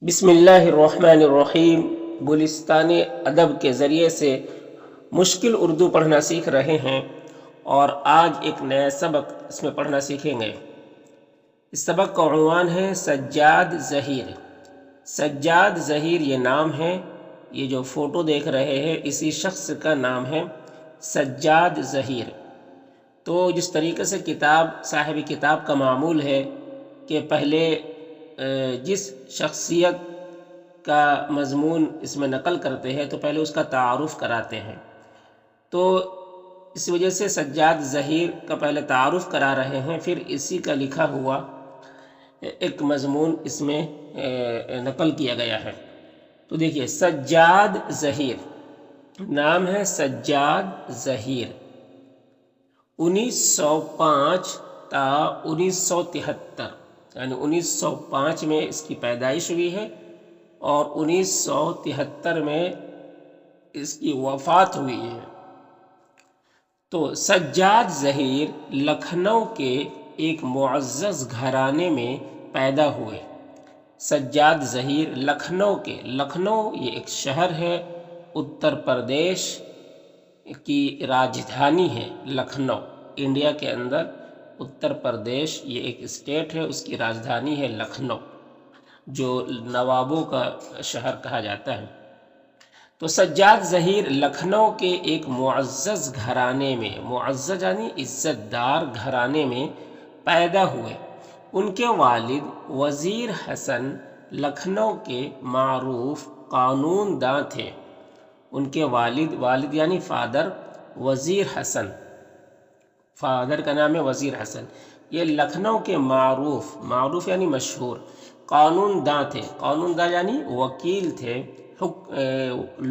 بسم اللہ الرحمن الرحیم۔ گلستان ادب کے ذریعے سے مشکل اردو پڑھنا سیکھ رہے ہیں اور آج ایک نیا سبق اس میں پڑھنا سیکھیں گے۔ اس سبق کا عنوان ہے سجاد ظہیر۔ سجاد ظہیر یہ نام ہے، یہ جو فوٹو دیکھ رہے ہیں اسی شخص کا نام ہے سجاد ظہیر۔ تو جس طریقے سے صاحب کتاب کا معمول ہے کہ پہلے جس شخصیت کا مضمون اس میں نقل کرتے ہیں تو پہلے اس کا تعارف کراتے ہیں، تو اس وجہ سے سجاد ظہیر کا پہلے تعارف کرا رہے ہیں، پھر اسی کا لکھا ہوا ایک مضمون اس میں نقل کیا گیا ہے۔ تو دیکھیے سجاد ظہیر نام ہے، سجاد ظہیر 1905 تا 1973، یعنی 1905 میں اس کی پیدائش ہوئی ہے اور 1973 میں اس کی وفات ہوئی ہے۔ تو سجاد ظہیر لکھنؤ کے ایک معزز گھرانے میں پیدا ہوئے۔ سجاد ظہیر لکھنؤ یہ ایک شہر ہے، اتر پردیش کی راجدھانی ہے لکھنؤ۔ انڈیا کے اندر اتر پردیش یہ ایک اسٹیٹ ہے، اس کی راجدھانی ہے لکھنؤ، جو نوابوں کا شہر کہا جاتا ہے۔ تو سجاد ظہیر لکھنؤ کے ایک معزز گھرانے میں، معزز یعنی عزت دار گھرانے میں پیدا ہوئے۔ ان کے والد وزیر حسن لکھنؤ کے معروف قانون داں تھے۔ ان کے والد یعنی فادر وزیر حسن، فادر کا نام ہے وزیر حسن، یہ لکھنؤ کے معروف یعنی مشہور قانون داں تھے۔ قانون داں یعنی وکیل تھے،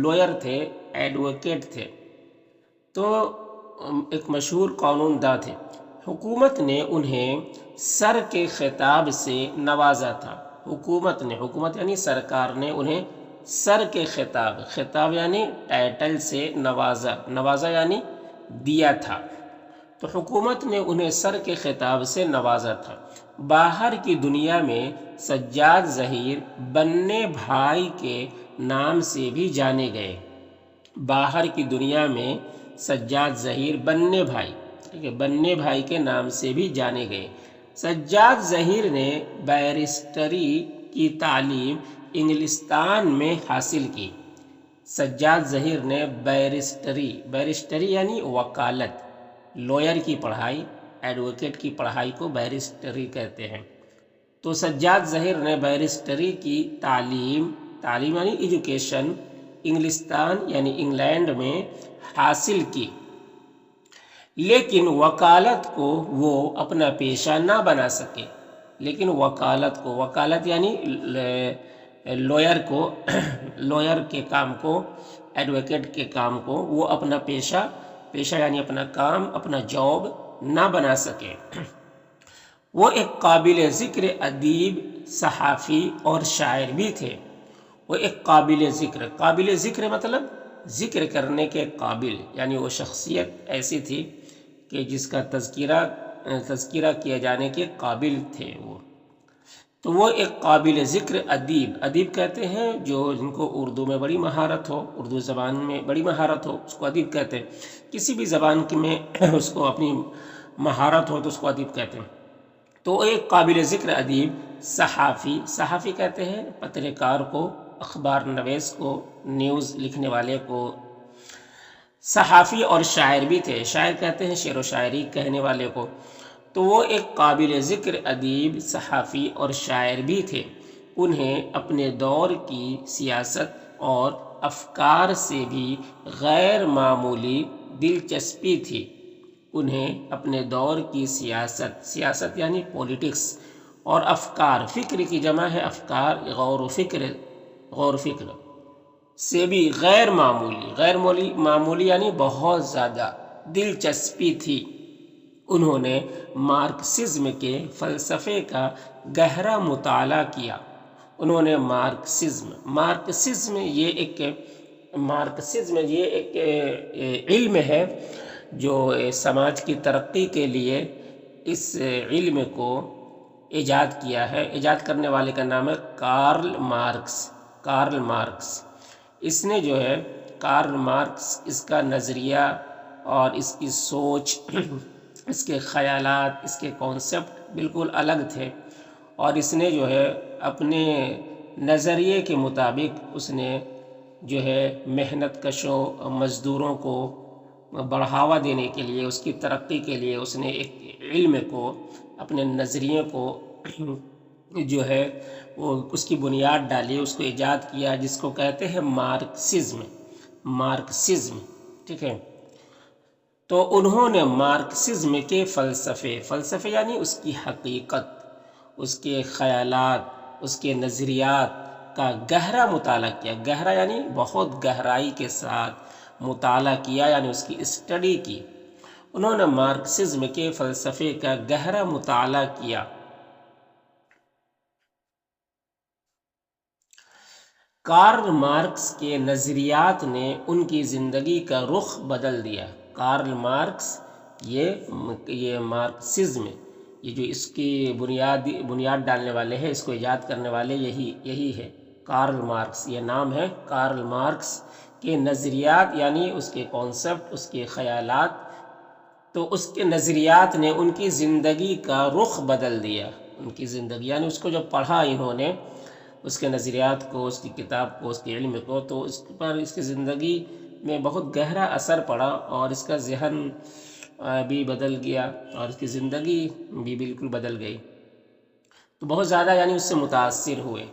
لوئر تھے، ایڈوکیٹ تھے، تو ایک مشہور قانون داں تھے۔ حکومت نے انہیں سر کے خطاب سے نوازا تھا۔ حکومت یعنی سرکار نے انہیں سر کے خطاب یعنی ٹائٹل سے نوازا یعنی دیا تھا۔ تو حکومت نے انہیں سر کے خطاب سے نوازا تھا۔ باہر کی دنیا میں سجاد ظہیر بننے بھائی کے نام سے بھی جانے گئے۔ باہر کی دنیا میں سجاد ظہیر بننے بھائی کے نام سے بھی جانے گئے۔ سجاد ظہیر نے بیرسٹری کی تعلیم انگلستان میں حاصل کی۔ سجاد ظہیر نے بیرسٹری یعنی وکالت، لوئر کی پڑھائی، ایڈوکیٹ کی پڑھائی کو بیرسٹری کہتے ہیں۔ تو سجاد ظہیر نے بیرسٹری کی تعلیم یعنی ایجوکیشن انگلستان یعنی انگلینڈ میں حاصل کی، لیکن وکالت کو وہ اپنا پیشہ نہ بنا سکے۔ وکالت یعنی لوئر کے کام کو، ایڈوکیٹ کے کام کو وہ اپنا پیشہ یعنی اپنا کام، اپنا جاب نہ بنا سکے۔ وہ ایک قابل ذکر ادیب، صحافی اور شاعر بھی تھے۔ وہ ایک قابل ذکر مطلب ذکر کرنے کے قابل، یعنی وہ شخصیت ایسی تھی کہ جس کا تذکرہ کیا جانے کے قابل تھے وہ۔ تو وہ ایک قابل ذکر ادیب کہتے ہیں جن کو اردو میں بڑی مہارت ہو، اردو زبان میں بڑی مہارت ہو اس کو ادیب کہتے ہیں۔ کسی بھی زبان میں اس کو اپنی مہارت ہو تو اس کو ادیب کہتے ہیں۔ تو ایک قابل ذکر ادیب، صحافی کہتے ہیں پترکار کو، اخبار نویس کو، نیوز لکھنے والے کو۔ صحافی اور شاعر بھی تھے، شاعر کہتے ہیں شعر و شاعری کہنے والے کو۔ تو وہ ایک قابل ذکر ادیب، صحافی اور شاعر بھی تھے۔ انہیں اپنے دور کی سیاست اور افکار سے بھی غیر معمولی دلچسپی تھی۔ انہیں اپنے دور کی سیاست یعنی پولیٹکس اور افکار، فکر کی جمع ہے افکار، غور و فکر سے بھی غیر معمولی یعنی بہت زیادہ دلچسپی تھی۔ انہوں نے مارکسزم کے فلسفے کا گہرا مطالعہ کیا۔ انہوں نے مارکسزم یہ ایک علم ہے جو سماج کی ترقی کے لیے اس علم کو ایجاد کیا ہے۔ ایجاد کرنے والے کا نام ہے کارل مارکس۔ کارل مارکس اس نے جو ہے کارل مارکس اس کا نظریہ اور اس کی سوچ اس کے خیالات، اس کے کانسیپٹ بالکل الگ تھے، اور اس نے جو ہے اپنے نظریے کے مطابق اس نے جو ہے محنت کشوں مزدوروں کو بڑھاوا دینے کے لیے، اس کی ترقی کے لیے اس نے ایک علم کو، اپنے نظریے کو جو ہے وہ اس کی بنیاد ڈالی، اس کو ایجاد کیا، جس کو کہتے ہیں مارکسزم۔ مارکسزم، ٹھیک ہے۔ تو انہوں نے مارکسزم کے فلسفے یعنی اس کی حقیقت، اس کے خیالات، اس کے نظریات کا گہرا مطالعہ کیا۔ گہرا یعنی بہت گہرائی کے ساتھ مطالعہ کیا، یعنی اس کی اسٹڈی کی۔ انہوں نے مارکسزم کے فلسفے کا گہرا مطالعہ کیا۔ کارل مارکس کے نظریات نے ان کی زندگی کا رخ بدل دیا۔ کارل مارکس یہ مارکسزم، یہ جو اس کی بنیاد ڈالنے والے ہیں، اس کو ایجاد کرنے والے یہی ہے، کارل مارکس۔ یہ نام ہے کارل مارکس کے نظریات، یعنی اس کے کانسیپٹ، اس کے خیالات۔ تو اس کے نظریات نے ان کی زندگی کا رخ بدل دیا۔ ان کی زندگی یعنی اس کو جب پڑھا انہوں نے، اس کے نظریات کو، اس کی کتاب کو، اس کے علم کو، تو اس پر اس کی زندگی میں بہت گہرا اثر پڑا، اور اس کا ذہن بھی بدل گیا، اور اس کی زندگی بھی بالکل بدل گئی۔ تو بہت زیادہ یعنی اس سے متاثر ہوئے۔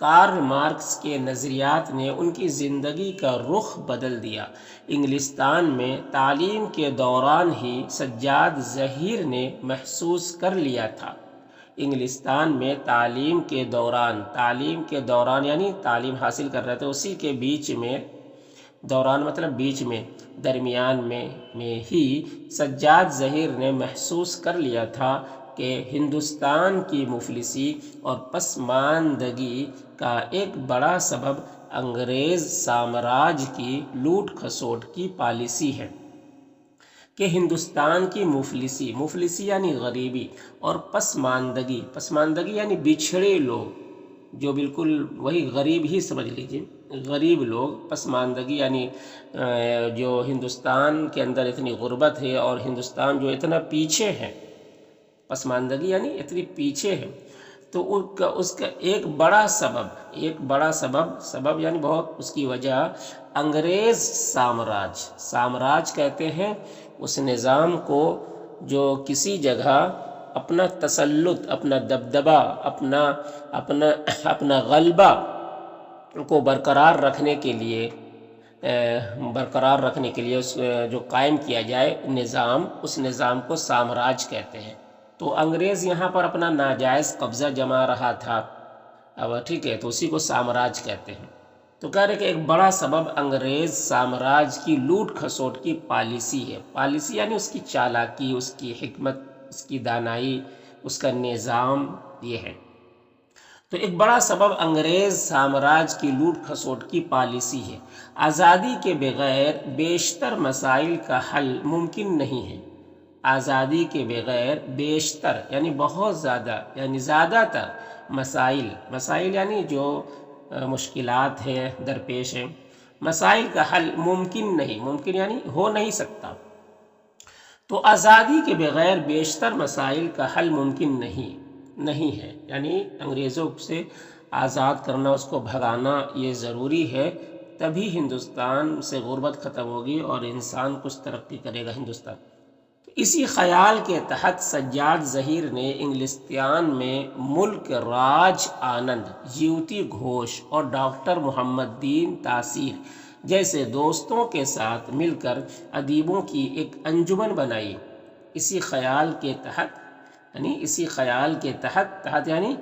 کارل مارکس کے نظریات نے ان کی زندگی کا رخ بدل دیا۔ انگلستان میں تعلیم کے دوران ہی سجاد ظہیر نے محسوس کر لیا تھا۔ انگلستان میں تعلیم کے دوران یعنی تعلیم حاصل کر رہے تھے، اسی کے بیچ میں، دوران مطلب بیچ میں، درمیان میں ہی سجاد ظہیر نے محسوس کر لیا تھا کہ ہندوستان کی مفلسی اور پسماندگی کا ایک بڑا سبب انگریز سامراج کی لوٹ کھسوٹ کی پالیسی ہے، کہ ہندوستان کی مفلسی یعنی غریبی، اور پسماندگی یعنی بچھڑے لوگ، جو بالکل وہی غریب ہی سمجھ لیجیے، غریب لوگ، پسماندگی یعنی جو ہندوستان کے اندر اتنی غربت ہے، اور ہندوستان جو اتنا پیچھے ہے، پسماندگی یعنی اتنی پیچھے ہے، تو اس کا ایک بڑا سبب یعنی بہت، اس کی وجہ انگریز سامراج کہتے ہیں اس نظام کو جو کسی جگہ اپنا تسلط، اپنا دبدبہ، اپنا غلبہ کو برقرار رکھنے کے لیے جو قائم کیا جائے نظام، اس نظام کو سامراج کہتے ہیں۔ تو انگریز یہاں پر اپنا ناجائز قبضہ جما رہا تھا، اب ٹھیک ہے، تو اسی کو سامراج کہتے ہیں۔ تو کہہ رہے کہ ایک بڑا سبب انگریز سامراج کی لوٹ کھسوٹ کی پالیسی ہے۔ پالیسی یعنی اس کی چالاکی، اس کی حکمت، اس کی دانائی، اس کا نظام، یہ ہے۔ تو ایک بڑا سبب انگریز سامراج کی لوٹ کھسوٹ کی پالیسی ہے۔ آزادی کے بغیر بیشتر مسائل کا حل ممکن نہیں ہے۔ آزادی کے بغیر بیشتر یعنی بہت زیادہ، یعنی زیادہ تر مسائل یعنی جو مشکلات ہیں، درپیش ہیں، مسائل کا حل ممکن یعنی ہو نہیں سکتا۔ تو آزادی کے بغیر بیشتر مسائل کا حل ممکن نہیں ہے، یعنی انگریزوں سے آزاد کرنا، اس کو بھگانا، یہ ضروری ہے، تبھی ہندوستان سے غربت ختم ہوگی اور انسان کچھ ترقی کرے گا ہندوستان۔ تو اسی خیال کے تحت سجاد ظہیر نے انگلستان میں ملک راج آنند، جیوتی گھوش اور ڈاکٹر محمد دین تاثیر جیسے دوستوں کے ساتھ مل کر ادیبوں کی ایک انجمن بنائی۔ اسی خیال کے تحت یعنی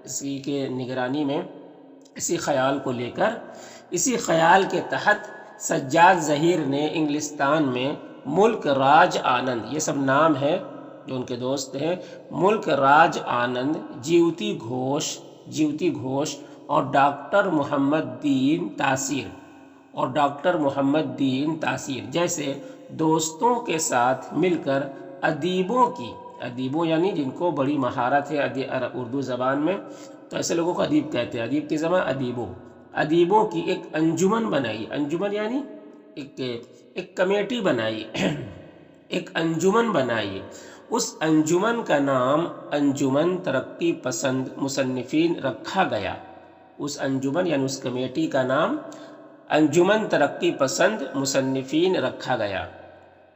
اسی کے نگرانی میں، اسی خیال کو لے کر، اسی خیال کے تحت سجاد ظہیر نے انگلستان میں ملک راج آنند، یہ سب نام ہے جو ان کے دوست ہیں، ملک راج آنند، جیوتی گھوش اور ڈاکٹر محمد دین تاثیر جیسے دوستوں کے ساتھ مل کر ادیبوں کی ادیبوں یعنی جن کو بڑی مہارت ہے اردو زبان میں، تو ایسے لوگوں کو ادیب کہتے ہیں، ادیب کی جمع ادیبوں کی ایک انجمن بنائی، انجمن یعنی ایک کمیٹی بنائی ایک انجمن بنائی، اس انجمن کا نام انجمن ترقی پسند مصنفین رکھا گیا، اس انجمن یعنی اس کمیٹی کا نام انجمن ترقی پسند مصنفین رکھا گیا،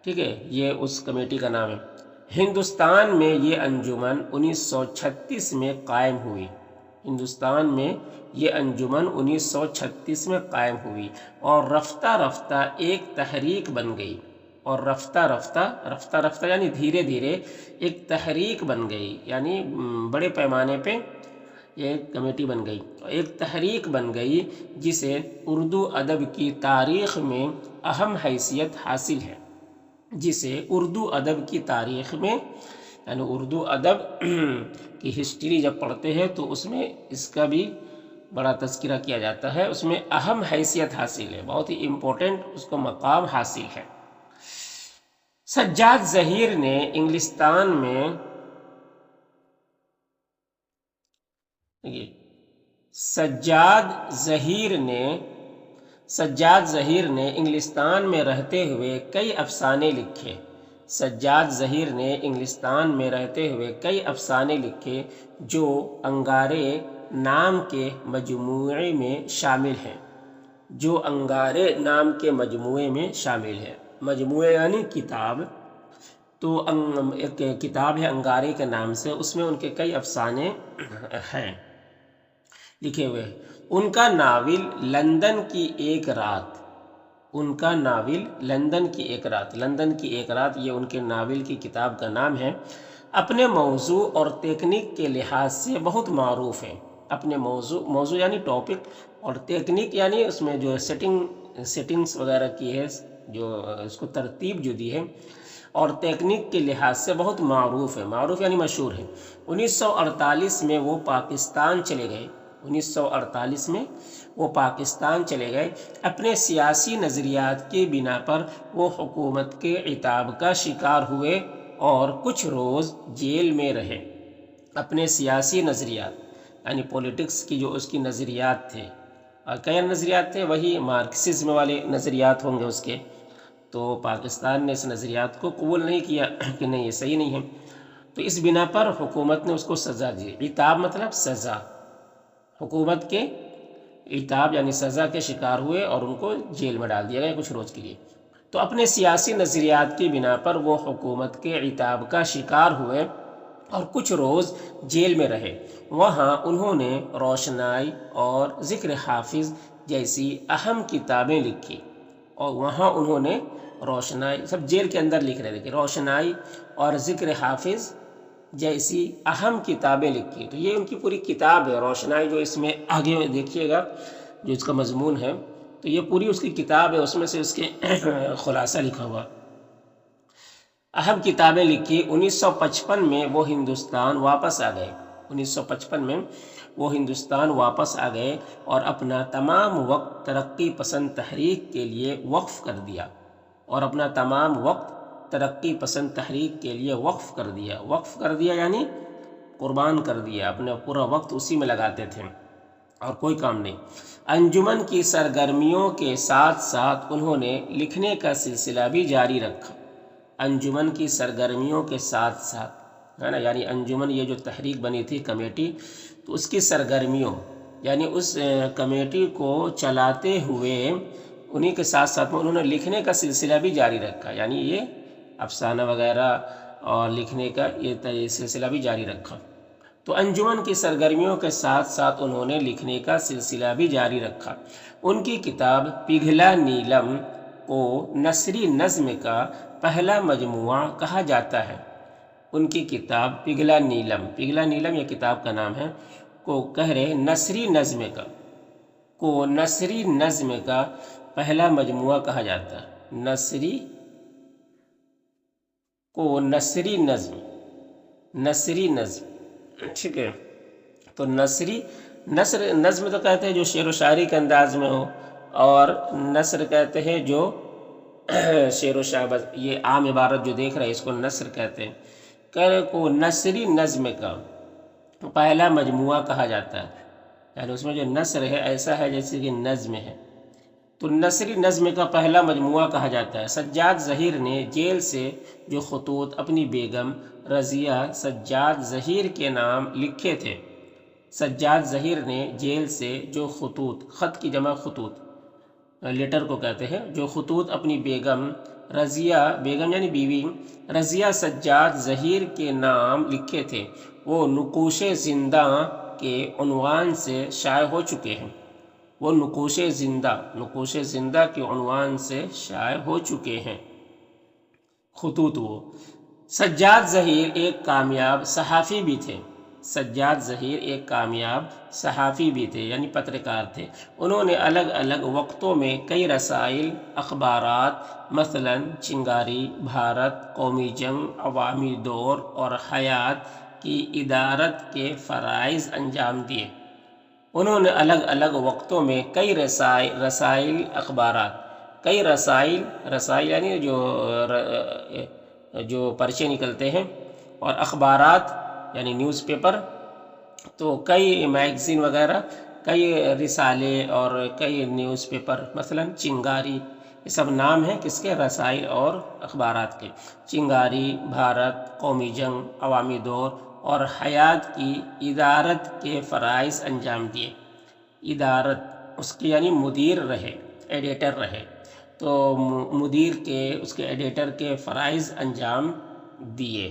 ٹھیک ہے، یہ اس کمیٹی کا نام ہے۔ ہندوستان میں یہ انجمن 1936 میں قائم ہوئی، ہندوستان میں یہ انجمن 1936 میں قائم ہوئی اور رفتہ رفتہ ایک تحریک بن گئی، اور رفتہ رفتہ یعنی دھیرے دھیرے ایک تحریک بن گئی، یعنی بڑے پیمانے پہ یہ کمیٹی بن گئی، ایک تحریک بن گئی جسے اردو ادب کی تاریخ میں اہم حیثیت حاصل ہے، جسے اردو ادب کی تاریخ میں، یعنی اردو ادب کی ہسٹری جب پڑھتے ہیں تو اس میں اس کا بھی بڑا تذکرہ کیا جاتا ہے، اس میں اہم حیثیت حاصل ہے، بہت ہی امپورٹنٹ اس کو مقام حاصل ہے۔ سجاد ظہیر نے انگلستان میں سجاد ظہیر نے انگلستان میں رہتے ہوئے کئی افسانے لکھے، سجاد ظہیر نے انگلستان میں رہتے ہوئے کئی افسانے لکھے جو انگارے نام کے مجموعے میں شامل ہیں، جو انگارے نام کے مجموعے میں شامل ہے، مجموعے یعنی کتاب، تو ایک کتاب ہے انگارے کے نام سے، اس میں ان کے کئی افسانے ہیں لکھے ہوئے۔ ان کا ناول لندن کی ایک رات، لندن کی ایک رات یہ ان کے ناول کی کتاب کا نام ہے، اپنے موضوع اور تکنیک کے لحاظ سے بہت معروف ہے، اپنے موضوع یعنی ٹاپک، اور تکنیک یعنی اس میں جو سیٹنگز وغیرہ کی ہے، جو اس کو ترتیب جو دی ہے، اور تکنیک کے لحاظ سے بہت معروف ہے، معروف یعنی مشہور ہے۔ 1948 میں وہ پاکستان چلے گئے، 1948 میں وہ پاکستان چلے گئے، اپنے سیاسی نظریات کی بنا پر وہ حکومت کے عتاب کا شکار ہوئے اور کچھ روز جیل میں رہے، اپنے سیاسی نظریات یعنی پولیٹکس کی جو اس کی نظریات تھے، اور کیا نظریات تھے، وہی مارکسزم والے نظریات ہوں گے اس کے، تو پاکستان نے اس نظریات کو قبول نہیں کیا کہ نہیں یہ صحیح نہیں ہے، تو اس بنا پر حکومت نے اس کو سزا دی، عتاب مطلب سزا، حکومت کے عتاب یعنی سزا کے شکار ہوئے اور ان کو جیل میں ڈال دیا گیا کچھ روز کے لیے، تو اپنے سیاسی نظریات کی بنا پر وہ حکومت کے عتاب کا شکار ہوئے اور کچھ روز جیل میں رہے، وہاں انہوں نے روشنائی اور ذکر حافظ جیسی اہم کتابیں لکھی، اور وہاں انہوں نے روشنائی، سب جیل کے اندر لکھ رہے تھے، روشنائی اور ذکر حافظ جیسی اہم کتابیں لکھی، تو یہ ان کی پوری کتاب ہے روشنائی، جو اس میں آگے دیکھیے گا جو اس کا مضمون ہے، تو یہ پوری اس کی کتاب ہے، اس میں سے اس کے خلاصہ لکھا ہوا، اہم کتابیں لکھی۔ 1955 میں وہ ہندوستان واپس آ گئے، 1955 میں وہ ہندوستان واپس آ گئے اور اپنا تمام وقت ترقی پسند تحریک کے لیے وقف کر دیا، وقف کر دیا یعنی قربان کر دیا، اپنا پورا وقت اسی میں لگاتے تھے اور کوئی کام نہیں۔ انجمن کی سرگرمیوں کے ساتھ ساتھ انہوں نے لکھنے کا سلسلہ بھی جاری رکھا، انجمن کی سرگرمیوں کے ساتھ ساتھ، ہے نا، یعنی انجمن یہ جو تحریک بنی تھی کمیٹی، تو اس کی سرگرمیوں یعنی اس کمیٹی کو چلاتے ہوئے انہی کے ساتھ ساتھ میں انہوں نے لکھنے کا سلسلہ بھی جاری رکھا، یعنی یہ افسانہ وغیرہ اور لکھنے کا یہ سلسلہ بھی جاری رکھا، تو انجمن کی سرگرمیوں کے ساتھ ساتھ انہوں نے لکھنے کا سلسلہ بھی جاری رکھا۔ ان کی کتاب پگھلا نیلم کو نثری نظم کا پہلا مجموعہ کہا جاتا ہے، ان کی کتاب پگھلا نیلم یہ کتاب کا نام ہے، کو کہہ رہے نثری نظم کا پہلا مجموعہ کہا جاتا ہے، نثری نظم، ٹھیک ہے، تو نظم تو کہتے ہیں جو شعر و شاعری کے انداز میں ہو، اور نثر کہتے ہیں جو شعر و شاعری، یہ عام عبارت جو دیکھ رہے ہیں اس کو نثر کہتے ہیں، کو نثری نظم کا پہلا مجموعہ کہا جاتا ہے، یعنی اس میں جو نثر ہے ایسا ہے جیسے کہ نظم ہے، تو نثری نظم کا پہلا مجموعہ کہا جاتا ہے۔ سجاد ظہیر نے جیل سے جو خطوط اپنی بیگم رضیہ سجاد ظہیر کے نام لکھے تھے، سجاد ظہیر نے جیل سے جو خطوط، خط کی جمع خطوط، لیٹر کو کہتے ہیں، جو خطوط اپنی بیگم رضیہ، بیگم یعنی بیوی، رضیہ سجاد ظہیر کے نام لکھے تھے، وہ نقوش زندہ کے عنوان سے شائع ہو چکے ہیں، وہ نقوش زندہ کے عنوان سے شائع ہو چکے ہیں خطوط۔ وہ سجاد ظہیر ایک کامیاب صحافی بھی تھے، سجاد ظہیر ایک کامیاب صحافی بھی تھے یعنی پترکار تھے۔ انہوں نے الگ الگ وقتوں میں کئی رسائل، اخبارات مثلا چنگاری، بھارت، قومی جنگ، عوامی دور اور حیات کی ادارت کے فرائض انجام دیے۔ انہوں نے الگ الگ وقتوں میں کئی رسائل، اخبارات، کئی رسائل یعنی جو پرچے نکلتے ہیں، اور اخبارات یعنی نیوز پیپر، تو کئی میگزین وغیرہ، کئی رسالے اور کئی نیوز پیپر، مثلا چنگاری، یہ سب نام ہیں کس کے؟ رسائل اور اخبارات کے۔ چنگاری، بھارت، قومی جنگ، عوامی دور اور حیات کی ادارت کے فرائض انجام دیے۔ ادارت اس کے یعنی مدیر رہے، ایڈیٹر رہے، تو مدیر کے، اس کے ایڈیٹر کے فرائض انجام دیے۔